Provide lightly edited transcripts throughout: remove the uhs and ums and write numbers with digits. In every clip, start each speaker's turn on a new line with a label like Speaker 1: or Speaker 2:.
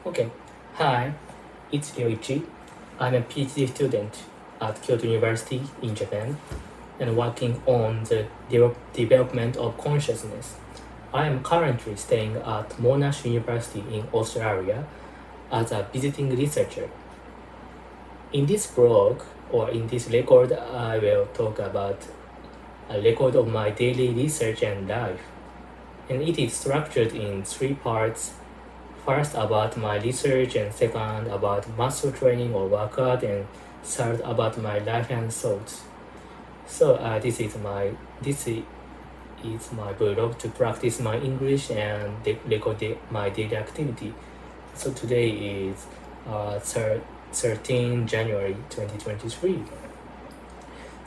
Speaker 1: Okay. Hi, it's Ryoichi. I'm a PhD student at Kyoto University in Japan and working on the development of consciousness. I am currently staying at Monash University in Australia as a visiting researcher. In this blog or in this record, I will talk about a record of my daily research and life. And it is structured in three parts. First about my research, and second about muscle training or workout, and third about my life and thoughts. So this is my blog to practice my English and record my daily activity. So today is 13 January 2023.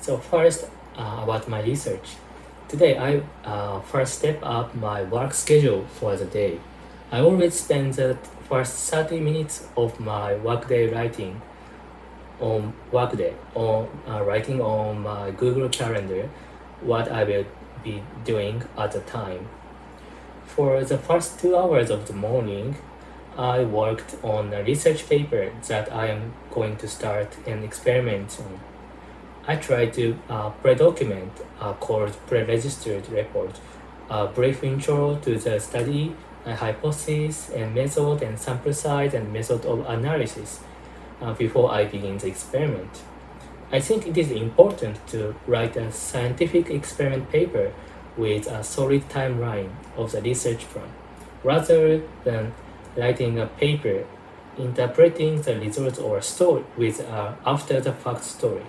Speaker 1: So first about my research. Today I first step up my work schedule for the day. I always spend the first 30 minutes of my workday writing on writing on my Google Calendar what I will be doing at the time. For the first 2 hours of the morning, I worked on a research paper that I am going to start an experiment on. I try to pre-document called pre-registered report, a brief intro to the study, a hypothesis and method and sample size and method of analysis before I begin the experiment. I think it is important to write a scientific experiment paper with a solid timeline of the research plan, rather than writing a paper interpreting the results or story with after-the-fact story.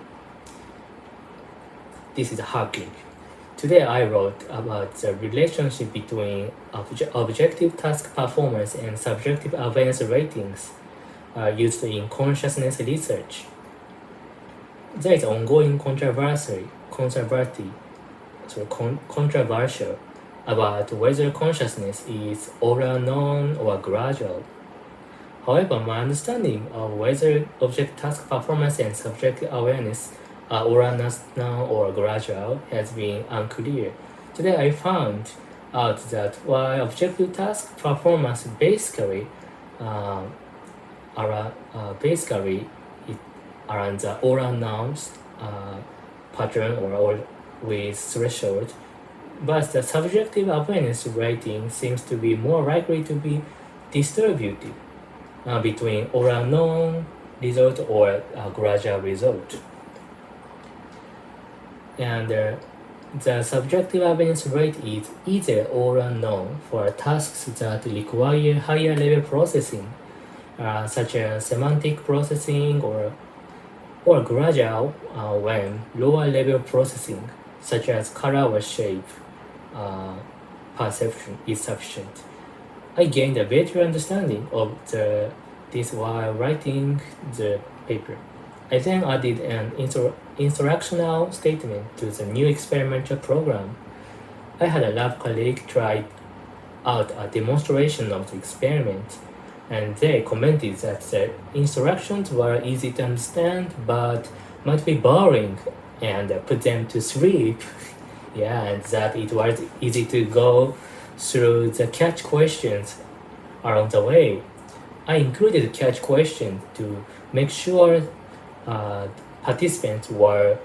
Speaker 1: This is hacking. Today I wrote about the relationship between objective task performance and subjective awareness ratings used in consciousness research. There is ongoing controversial about whether consciousness is oral known or gradual. However, my understanding of whether object task performance and subjective awareness Uranus now or gradual has been unclear. Today I found out that while objective task performance basically around the oral nouns pattern or with threshold, but the subjective awareness rating seems to be more likely to be distributed between oral known result or gradual result. And the subjective awareness rate is either oral known for tasks that require higher level processing, such as semantic processing, or gradual when lower level processing, such as color or shape perception, is sufficient. I gained a better understanding of this while writing the paper. I then added an instructional statement to the new experimental program. I had a lab colleague try out a demonstration of the experiment, and they commented that the instructions were easy to understand but might be boring and put them to sleep. Yeah, and that it was easy to go through the catch questions along the way. I included catch questions to make sure participants were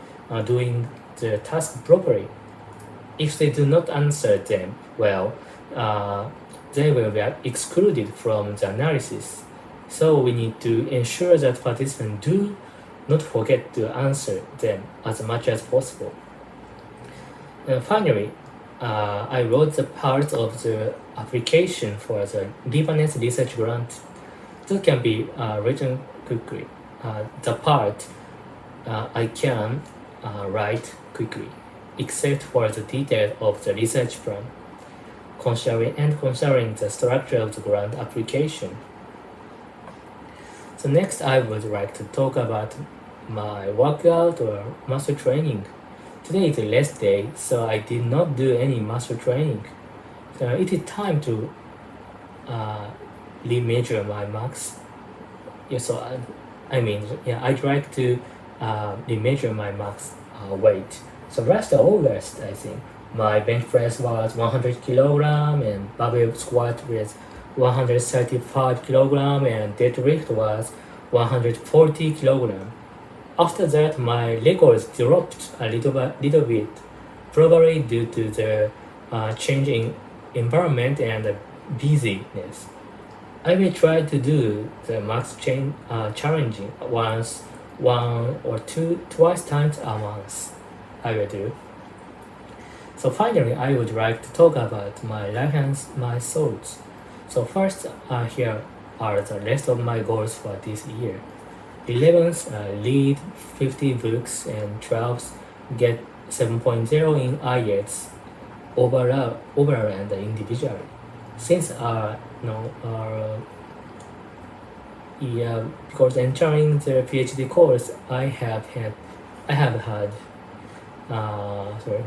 Speaker 1: doing the task properly. If they do not answer them well, they will be excluded from the analysis. So we need to ensure that participants do not forget to answer them as much as possible. And finally, I wrote the part of the application for the Lebanese research grant that can be written quickly. The part I can write quickly, except for the detail of the research plan, considering the structure of the grant application. So next I would like to talk about my workout or muscle training. Today is a rest day, so I did not do any muscle training. So it is time to remeasure my max. Yeah, so I'd like to remeasure my max weight. So last August, I think, my bench press was 100 kilogram and barbell squat was 135 kilogram and deadlift was 140 kilogram. After that, my records dropped a little bit, probably due to the change in environment and busyness. I will try to do the max challenging twice times a month. I will do. So finally, I would like to talk about my life and my thoughts. So first, here are the rest of my goals for this year. 11th, read 50 books, and 12th, get 7.0 in IELTS overall and individually. Since because entering the PhD course, I have had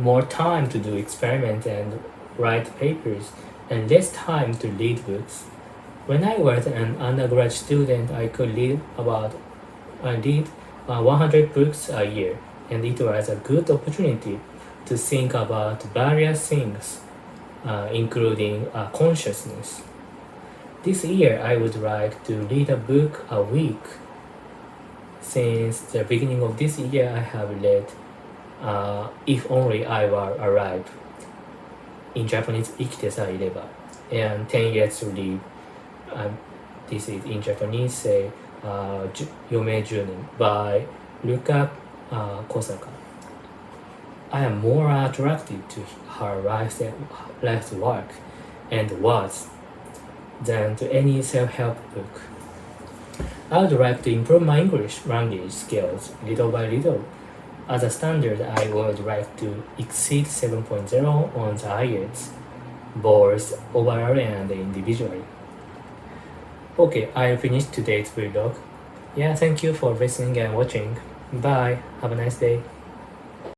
Speaker 1: more time to do experiments and write papers, and less time to read books. When I was an undergrad student, I could read 100 books a year, and it was a good opportunity to think about various things, including consciousness. This year, I would like to read a book a week. Since the beginning of this year, I have read If Only I Were Alive. In Japanese, 生きてさえいれば. And 10 Years to Live. This is in Japanese, say, 余命10年 by Luka Kosaka. I am more attracted to her life's work and words than to any self-help book. I would like to improve my English language skills little by little. As a standard, I would like to exceed 7.0 on the IELTS, both overall and individually. Okay, I finished today's vlog. Yeah, thank you for listening and watching. Bye. Have a nice day.